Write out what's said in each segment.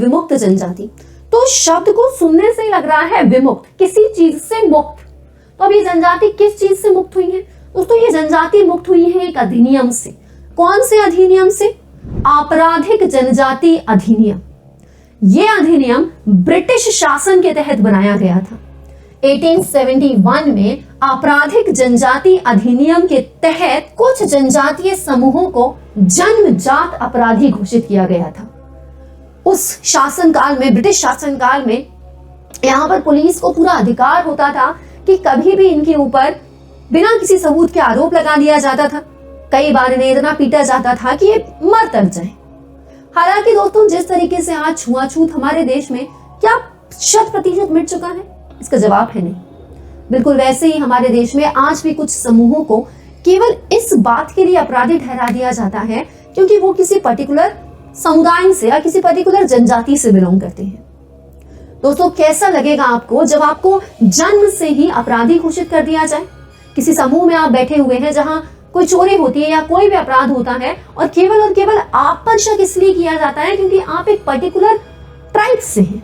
विमुक्त जनजाति। तो शब्द को सुनने से लग रहा है विमुक्त, किसी चीज से मुक्त। तो अब ये जनजाति किस चीज से मुक्त हुई है दोस्तों? ये जनजाति मुक्त हुई है एक अधिनियम से। कौन से अधिनियम से? आपराधिक जनजाति अधिनियम। ये अधिनियम ब्रिटिश शासन के तहत बनाया गया था। 1871 में आपराधिक जनजाति अधिनियम के तहत कुछ जनजातीय समूहों को जन्मजात अपराधी घोषित किया गया था। उस शासनकाल में, ब्रिटिश शासनकाल में, यहाँ पर पुलिस को पूरा अधिकार होता था कि कभी भी इनके ऊपर बिना किसी सबूत के आरोप लगा दिया जाता था। कई बार इन्हें इतना पीटा जाता था कि ये मर तक जाए। हालांकि दोस्तों, जिस तरीके से आज छुआछूत हमारे देश में क्या 100% मिट चुका है? इसका जवाब है नहीं। बिल्कुल वैसे ही हमारे देश में आज भी कुछ समूहों को केवल इस बात के लिए अपराधी ठहरा दिया जाता है क्योंकि वो किसी पर्टिकुलर समुदाय से या किसी पर्टिकुलर जनजाति से बिलोंग करते हैं। दोस्तों, कैसा लगेगा आपको जब आपको जन्म से ही अपराधी घोषित कर दिया जाए? किसी समूह में आप बैठे हुए हैं जहां कोई चोरी होती है या कोई भी अपराध होता है और केवल आप पर शक इसलिए किया जाता है क्योंकि आप एक पर्टिकुलर ट्राइब से हैं।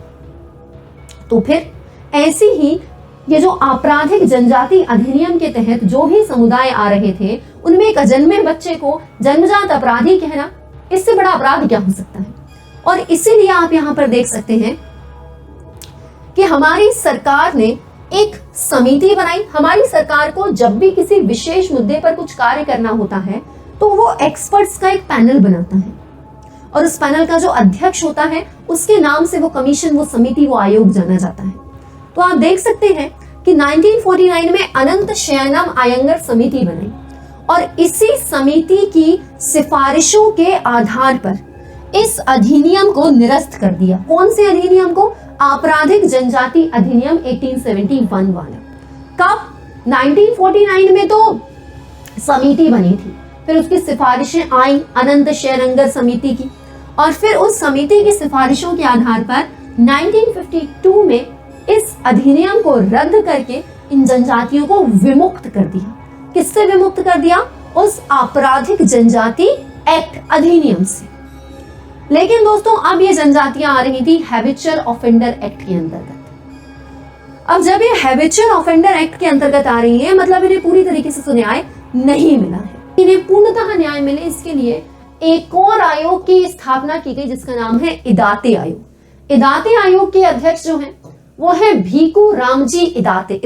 तो फिर ऐसी ही ये जो आपराधिक जनजाति अधिनियम के तहत जो भी समुदाय आ रहे थे, उनमें एक अजन्मे बच्चे को जन्मजात अपराधी कहना, इससे बड़ा अपराध क्या हो सकता है? और इसीलिए आप यहां पर देख सकते हैं कि हमारी सरकार ने एक समिति बनाई। हमारी सरकार को जब भी किसी विशेष मुद्दे पर कुछ कार्य करना होता है तो वो एक्सपर्ट्स का एक पैनल बनाता है और उस पैनल का जो अध्यक्ष होता है उसके नाम से वो कमीशन, वो समिति, वो आयोग जाना जाता है। तो आप देख सकते हैं कि 1949 में अनंत शयनम अयंगर समिति बनी और इसी समिति की सिफारिशों के आधार पर इस अधिनियम को निरस्त कर दिया। कौन से अधिनियम को? आपराधिक जनजाति अधिनियम 1871 वाला। कब? 1949 में तो समिति बनी थी, फिर उसकी सिफारिशें आई अनंत शयनंगर समिति की, और फिर उस समिति की सिफारिशों के आधार पर 1952 में इस अधिनियम को रद्द करके इन जनजातियों को विमुक्त कर दिया। किससे विमुक्त कर दिया? उस आपराधिक जनजाति एक्ट अधिनियम से। लेकिन दोस्तों, अब ये जनजातियां आ रही थी हैबिचुअल ऑफेंडर एक्ट के अंतर्गत। अब जब ये हैबिचुअल ऑफेंडर एक्ट के अंतर्गत आ रही है, मतलब इन्हें पूरी तरीके से न्याय नहीं मिला है। इन्हें पूर्णतः न्याय मिले, इसके लिए एक और आयोग की स्थापना की गई जिसका नाम है इदाते आयोग। इदाते आयोग के अध्यक्ष जो हैं वो है भीखू रामजी इदाते